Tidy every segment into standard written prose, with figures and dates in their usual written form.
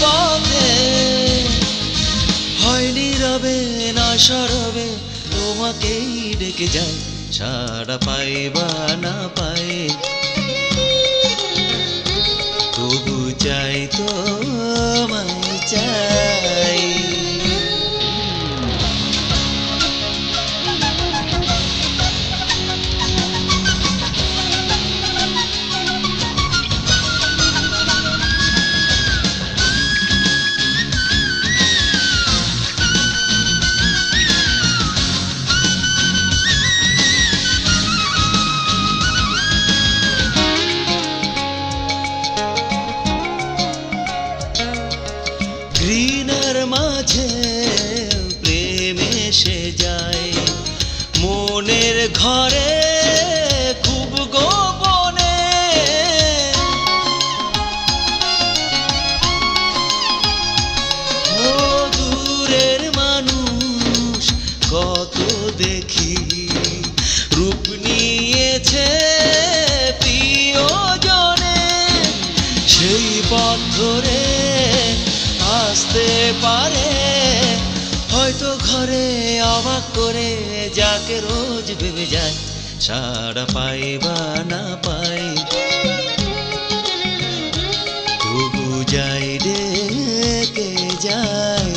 পথে, হয় নীরবে না সরবে তোমাকেই ডেকে যায়, সাড়া পাই বা না পাই তবু চাই তোমায় চাই। ঘৃণার মাঝে প্রেম এসে যায় মনের ঘরে খুব গোপনে, ও দূরের মানুষ কত দেখি রূপ নিয়েছে প্রিয়জনে, সেই পথ ধরে আসতে পারে হয়তো ঘরে অবাক করে যাকে রোজ ভেবে যায়, সাড়া পাই বা না পাই তবু যাই ডেকে যাই।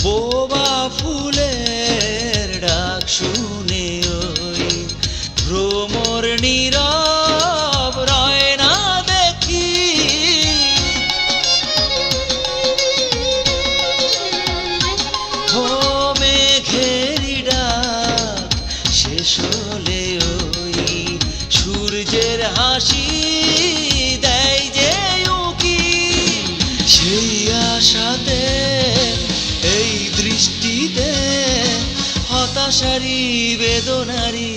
বোবা ফুলের ডাক শুনে ওই ভ্রমর নীরব রয় না দেখি, ও মেঘেরি ডাক শেষ হলে ওই সূর্যের হাসি দেয় যে উকি, সেই আশাতে এই দৃষ্টিতে হতাশারি বেদনারি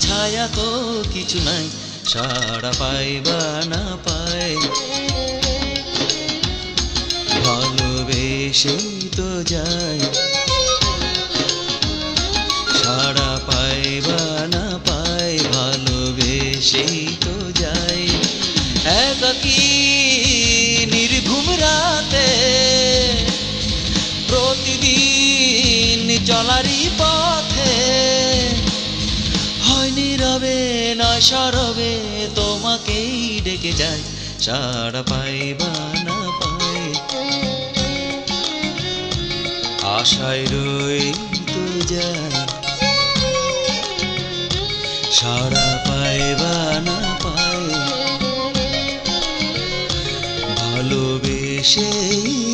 ছায়া তো কিছু নাই, সাড়া পাই বা না পাই ভালোবেসেই তো যাই, সাড়া পাই বা না পাই ভালোবেসেই তো যাই। একাকী নির্ঘুম রাতে প্রতিদিন চলারই পথে, হয় নীরবে নয় সরবে তোমাকেই ডেকে যায়, সাড়া পাই বা না পাই আশায় রই তো যায়, সাড়া পাই বা না পাই ভালোবেসেই